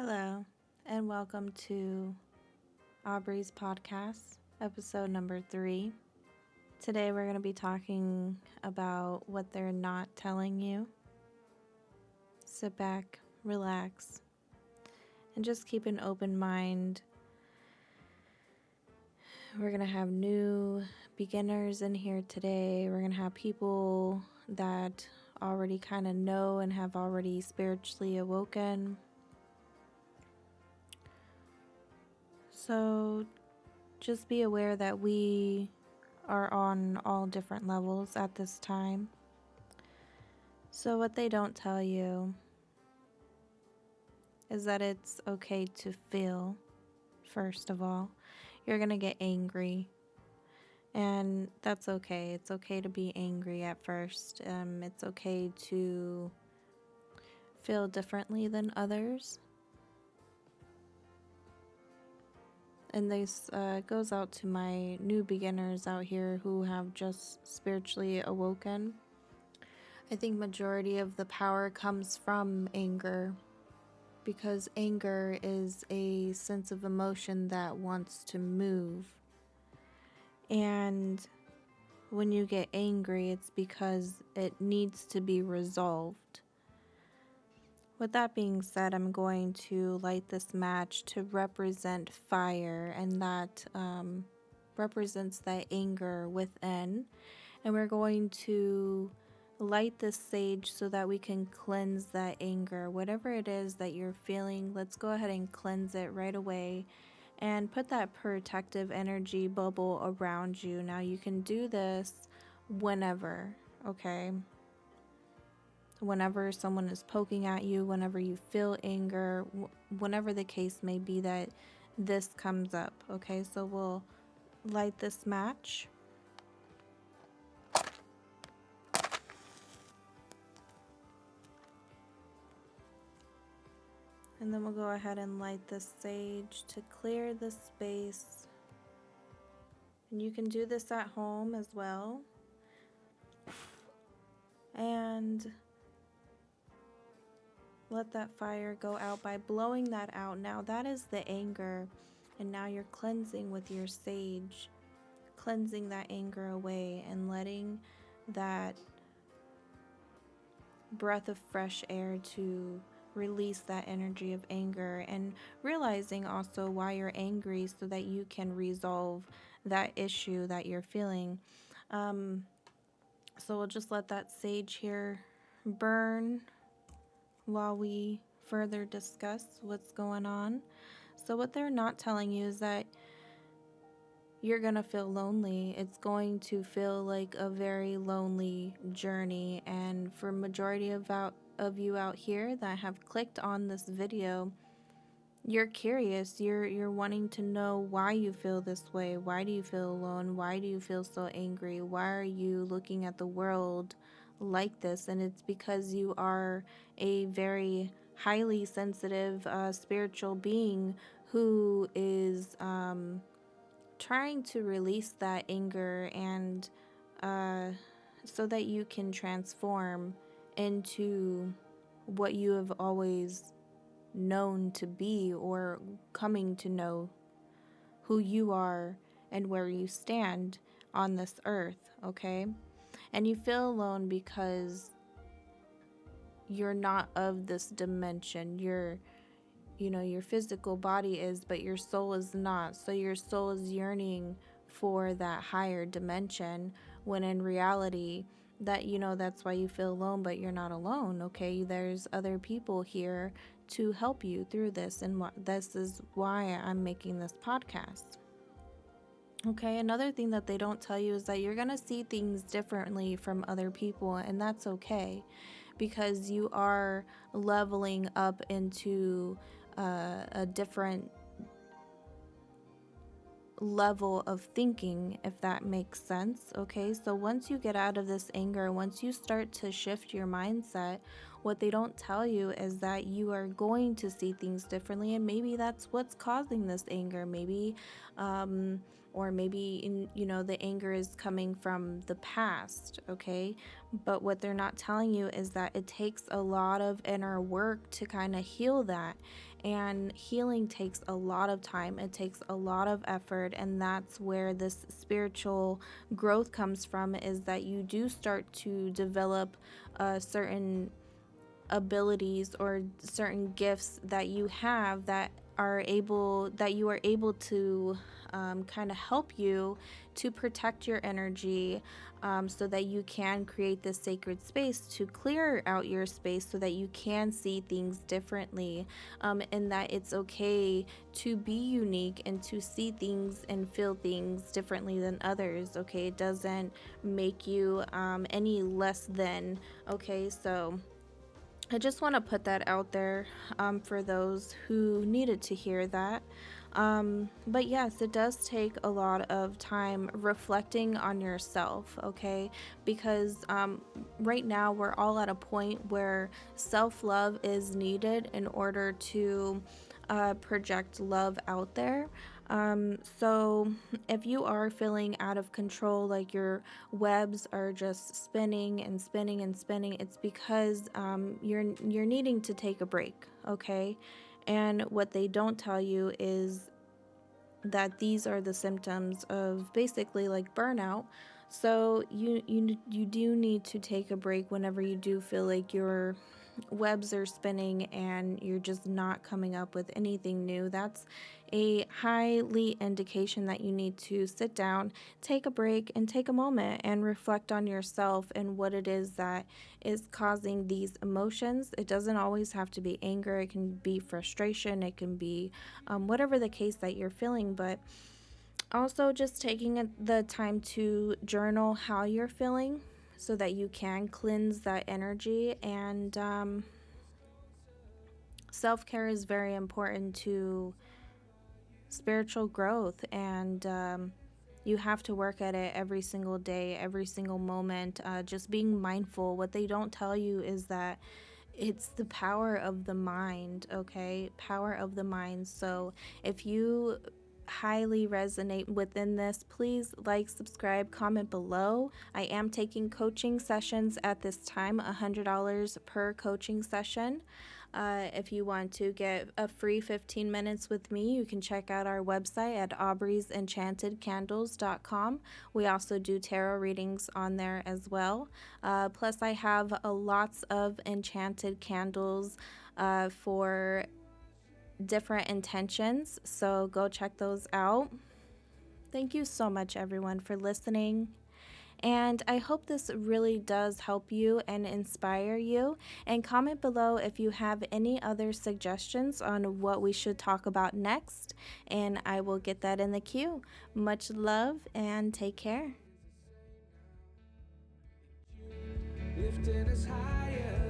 Hello, and welcome to Aubrey's podcast, episode number 3. Today we're going to be talking about what they're not telling you. Sit back, relax, and just keep an open mind. We're going to have new beginners in here today. We're going to have people that already kind of know and have already spiritually awoken. So just be aware that we are on all different levels at this time. So what they don't tell you is that it's okay to feel, first of all. You're going to get angry, and that's okay. It's okay to be angry at first. It's okay to feel differently than others. And this goes out to my new beginners out here who have just spiritually awoken. I think majority of the power comes from anger, because anger is a sense of emotion that wants to move. And when you get angry, it's because it needs to be resolved. With that being said, I'm going to light this match to represent fire, and that represents that anger within. And we're going to light this sage so that we can cleanse that anger. Whatever it is that you're feeling, let's go ahead and cleanse it right away and put that protective energy bubble around you. Now you can do this whenever, okay? Whenever someone is poking at you, whenever you feel anger, whenever the case may be that this comes up, okay? So we'll light this match. And then we'll go ahead and light this sage to clear the space. And you can do this at home as well. And let that fire go out by blowing that out. Now that is the anger. And now you're cleansing with your sage. Cleansing that anger away and letting that breath of fresh air to release that energy of anger, and realizing also why you're angry so that you can resolve that issue that you're feeling. So we'll just let that sage here burn while we further discuss what's going on. So what they're not telling you is that you're going to feel lonely. It's going to feel like a very lonely journey. And for majority of you out here that have clicked on this video, you're curious. You're wanting to know why you feel this way. Why do you feel alone? Why do you feel so angry? Why are you looking at the world like this? And it's because you are a very highly sensitive spiritual being who is trying to release that anger, and so that you can transform into what you have always known to be, or coming to know who you are and where you stand on this earth, okay? And you feel alone because you're not of this dimension. Your physical body is, but your soul is not. So your soul is yearning for that higher dimension, when in reality that's why you feel alone, but you're not alone, okay? There's other people here to help you through this, and this is why I'm making this podcast. Okay, another thing that they don't tell you is that you're going to see things differently from other people, and that's okay, because you are leveling up into a different level of thinking, if that makes sense. Okay, so once you get out of this anger, once you start to shift your mindset, what they don't tell you is that you are going to see things differently, and maybe that's what's causing this anger. Maybe or maybe the anger is coming from the past, okay? But what they're not telling you is that it takes a lot of inner work to kind of heal that. And healing takes a lot of time, it takes a lot of effort, and that's where this spiritual growth comes from, is that you do start to develop certain abilities or certain gifts that you have that you are able to kind of help you to protect your energy, so that you can create this sacred space to clear out your space so that you can see things differently, and that it's okay to be unique and to see things and feel things differently than others, okay? It doesn't make you any less than, okay? So I just want to put that out there, for those who needed to hear that. But yes, it does take a lot of time reflecting on yourself, okay? Because right now we're all at a point where self love is needed in order to project love out there. So if you are feeling out of control, like your webs are just spinning and spinning and spinning, it's because you're needing to take a break, okay? And what they don't tell you is that these are the symptoms of basically like burnout. So you do need to take a break whenever you do feel like your webs are spinning and you're just not coming up with anything new. That's a highly indication that you need to sit down, take a break, and take a moment and reflect on yourself and what it is that is causing these emotions. It doesn't always have to be anger, it can be frustration, it can be whatever the case that you're feeling, but also just taking the time to journal how you're feeling so that you can cleanse that energy. And self-care is very important to spiritual growth, and you have to work at it every single day, every single moment, just being mindful. What they don't tell you is that it's the power of the mind, okay? Power of the mind. So if you highly resonate within this, please like, subscribe, comment below. I am taking coaching sessions at this time, $100 per coaching session. If you want to get a free 15 minutes with me, you can check out our website at aubreysenchantedcandles.com. We also do tarot readings on there as well. Plus, I have lots of enchanted candles for different intentions, so go check those out. Thank you so much, everyone, for listening. And I hope this really does help you and inspire you. And comment below if you have any other suggestions on what we should talk about next, and I will get that in the queue. Much love and take care. Lifting us higher.